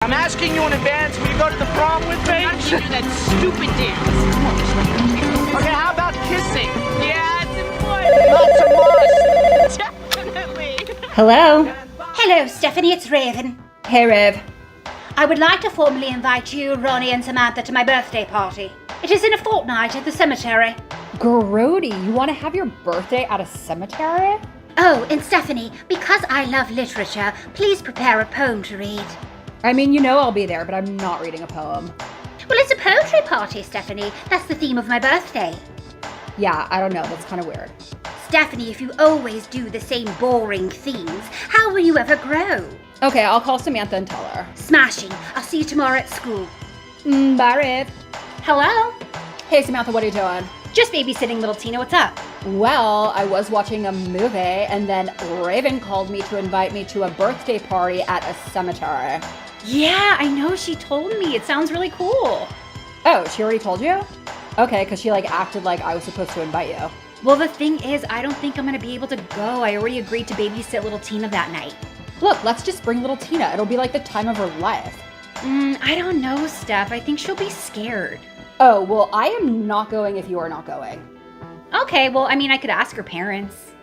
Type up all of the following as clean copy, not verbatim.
I'm asking you in advance, will you go to the prom with me? I'm not doing that stupid dance. Okay, how about kissing? Yeah, it's important. Definitely. Hello? Hello, Stephanie, it's Raven. Hey, Rav. I would like to formally invite you, Ronnie and Samantha, to my birthday party. It is in a fortnight at the cemetery. Grody, you want to have your birthday at a cemetery? Oh, and Stephanie, because I love literature, please prepare a poem to read. I mean, you know I'll be there, but I'm not reading a poem. Well, it's a poetry party, Stephanie. That's the theme of my birthday. Yeah, I don't know. That's kind of weird. Stephanie, if you always do the same boring themes, how will you ever grow? Okay, I'll call Samantha and tell her. Smashing. I'll see you tomorrow at school. Bye, Rav. Hello? Hey, Samantha, what are you doing? Just babysitting little Tina. What's up? Well, I was watching a movie, and then Raven called me to invite me to a birthday party at a cemetery. Yeah, I know. She told me. It sounds really cool. Oh, she already told you? Okay, because she acted like I was supposed to invite you. Well, the thing is, I don't think I'm going to be able to go. I already agreed to babysit little Tina that night. Look, let's just bring little Tina. It'll be like the time of her life. I don't know, Steph. I think she'll be scared. Oh, well, I am not going if you are not going. Okay, well, I mean, I could ask her parents.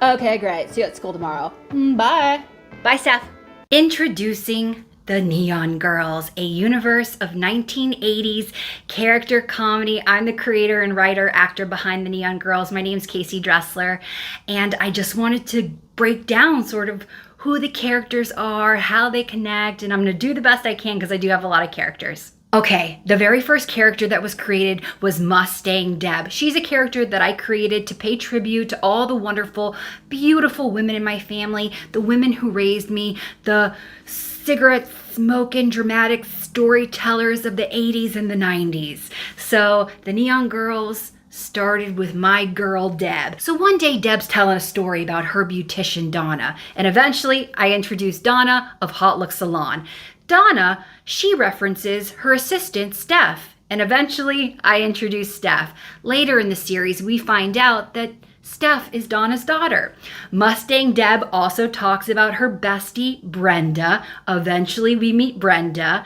Okay, great. See you at school tomorrow. Bye. Bye, Steph. Introducing The Neon Girls, a universe of 1980s character comedy. I'm the creator and writer, actor behind The Neon Girls. My name's Casey Dressler, and I just wanted to break down sort of who the characters are, how they connect, and I'm going to do the best I can because I do have a lot of characters. Okay, the very first character that was created was Mustang Deb. She's a character that I created to pay tribute to all the wonderful, beautiful women in my family, the women who raised me, the cigarette smoking, dramatic storytellers of the 80s and the 90s. So the Neon Girls started with my girl Deb. So one day Deb's telling a story about her beautician Donna, and eventually I introduced Donna of Hot Look Salon. Donna, she references her assistant Steph, and eventually I introduce Steph. Later in the series we find out that Steph is Donna's daughter. Mustang Deb also talks about her bestie, Brenda. Eventually we meet Brenda.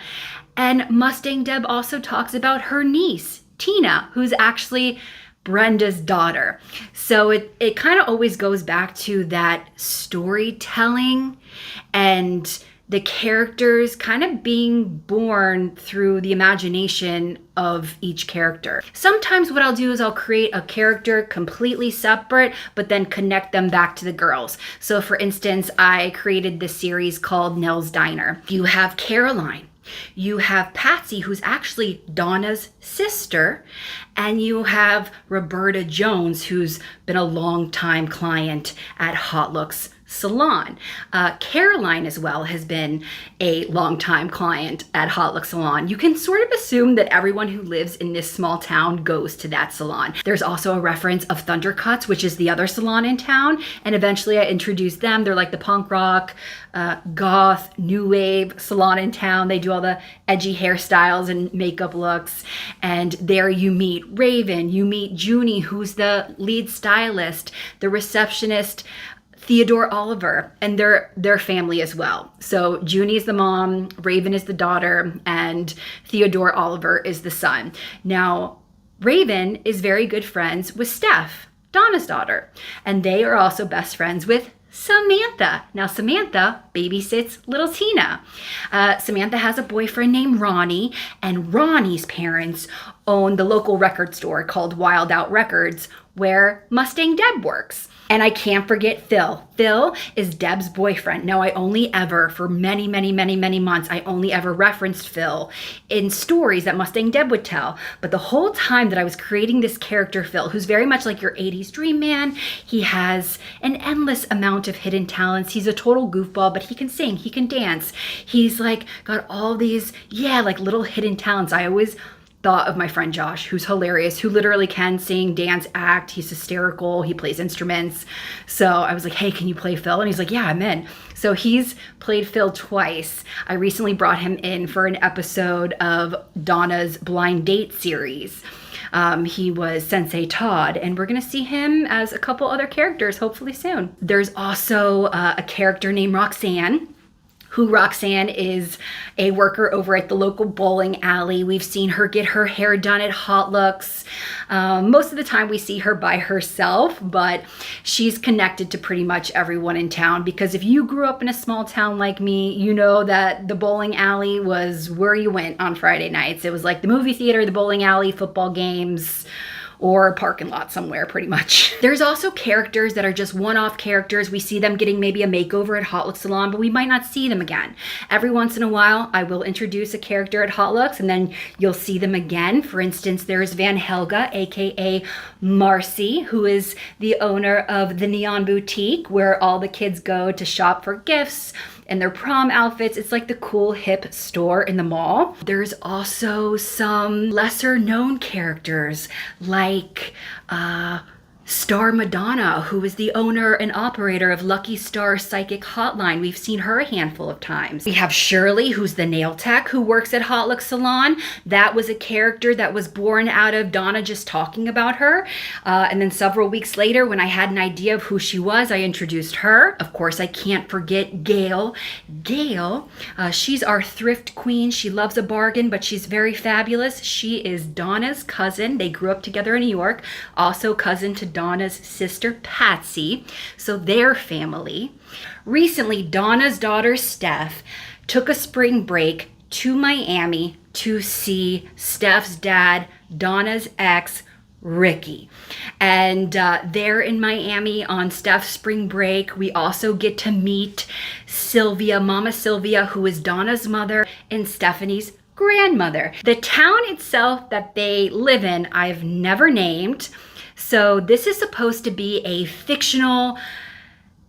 And Mustang Deb also talks about her niece, Tina, who's actually Brenda's daughter. So it kind of always goes back to that storytelling and the characters kind of being born through the imagination of each character. Sometimes what I'll do is I'll create a character completely separate, but then connect them back to the girls. So for instance, I created this series called Nell's Diner. You have Caroline. You have Patsy, who's actually Donna's sister, and you have Roberta Jones, who's been a long-time client at Hot Looks Salon. Caroline as well has been a longtime client at Hot Look Salon. You can sort of assume that everyone who lives in this small town goes to that salon. There's also a reference of Thundercuts, which is the other salon in town, and eventually I introduced them. They're like the punk rock, goth, new wave salon in town. They do all the edgy hairstyles and makeup looks, and there you meet Raven, you meet Junie, who's the lead stylist, the receptionist, Theodore Oliver, and their family as well. So Junie is the mom, Raven is the daughter, and Theodore Oliver is the son. Now, Raven is very good friends with Steph, Donna's daughter, and they are also best friends with Samantha. Now, Samantha babysits little Tina. Samantha has a boyfriend named Ronnie, and Ronnie's parents own the local record store called Wild Out Records, where Mustang Deb works. And I can't forget Phil. Phil is Deb's boyfriend. Now, I only ever, for many months, I only ever referenced Phil in stories that Mustang Deb would tell. But the whole time that I was creating this character, Phil, who's very much like your 80s dream man, he has an endless amount of hidden talents. He's a total goofball, but he can sing, he can dance. He's got all these, little hidden talents. I always thought of my friend Josh, who's hilarious, who literally can sing, dance, act. He's hysterical. He plays instruments. So I was like, hey, can you play Phil? And he's like, yeah, I'm in. So he's played Phil twice. I recently brought him in for an episode of Donna's Blind Date series. He was Sensei Todd, and we're going to see him as a couple other characters hopefully soon. There's also a character named Roxanne, who Roxanne is a worker over at the local bowling alley. We've seen her get her hair done at Hot Looks. Most of the time we see her by herself, but she's connected to pretty much everyone in town, because if you grew up in a small town like me, you know that the bowling alley was where you went on Friday nights. It was like the movie theater, the bowling alley, football games, or a parking lot somewhere, pretty much. There's also characters that are just one-off characters. We see them getting maybe a makeover at Hot Looks Salon, but we might not see them again. Every once in a while, I will introduce a character at Hot Looks, and then you'll see them again. For instance, there's Van Helga, aka Marcy, who is the owner of the Neon Boutique, where all the kids go to shop for gifts and their prom outfits. It's like the cool hip store in the mall. There's also some lesser known characters like Star Madonna, who is the owner and operator of Lucky Star Psychic Hotline. We've seen her a handful of times. We have Shirley, who's the nail tech who works at Hot Looks Salon. That was a character that was born out of Donna just talking about her. And then several weeks later, when I had an idea of who she was, I introduced her. Of course, I can't forget Gail. Gail, she's our thrift queen. She loves a bargain, but she's very fabulous. She is Donna's cousin. They grew up together in New York. Also cousin to Donna's sister Patsy, so they're family. Recently, Donna's daughter Steph took a spring break to Miami to see Steph's dad, Donna's ex, Ricky. And they're in Miami on Steph's spring break. We also get to meet Sylvia, Mama Sylvia, who is Donna's mother and Stephanie's grandmother. The town itself that they live in, I've never named. So this is supposed to be a fictional,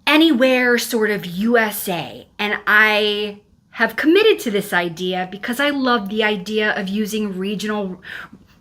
anywhere sort of USA. And I have committed to this idea because I love the idea of using regional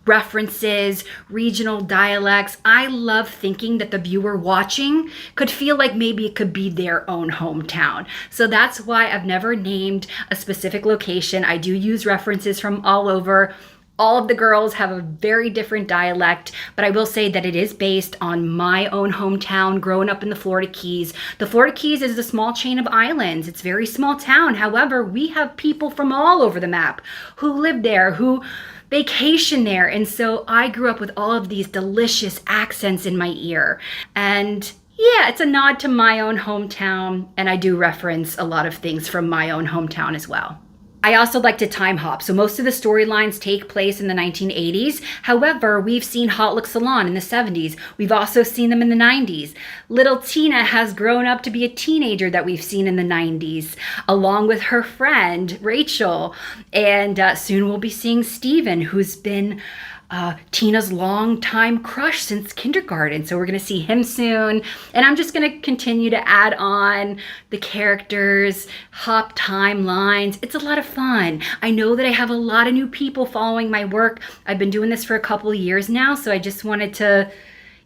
references, regional dialects. I love thinking that the viewer watching could feel like maybe it could be their own hometown. So that's why I've never named a specific location. I do use references from all over. All of the girls have a very different dialect, but I will say that it is based on my own hometown, growing up in the Florida Keys. The Florida Keys is a small chain of islands. It's a very small town. However, we have people from all over the map who live there, who vacation there. And so I grew up with all of these delicious accents in my ear. And yeah, it's a nod to my own hometown, and I do reference a lot of things from my own hometown as well. I also like to time hop, so most of the storylines take place in the 1980s. However, we've seen Hot Looks Salon in the 70s. We've also seen them in the 90s. Little Tina has grown up to be a teenager that we've seen in the 90s, along with her friend, Rachel. And soon we'll be seeing Steven, who's been Tina's longtime crush since kindergarten. So we're gonna see him soon. And I'm just gonna continue to add on the characters, hop timelines. It's a lot of fun. I know that I have a lot of new people following my work. I've been doing this for a couple of years now, so I just wanted to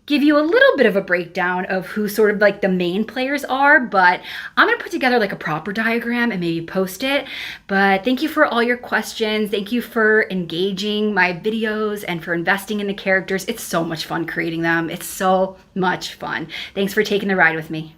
give you a little bit of a breakdown of who sort of like the main players are, but I'm gonna put together like a proper diagram and maybe post it. But thank you for all your questions. Thank you for engaging my videos and for investing in the characters. It's so much fun creating them. It's so much fun. Thanks for taking the ride with me.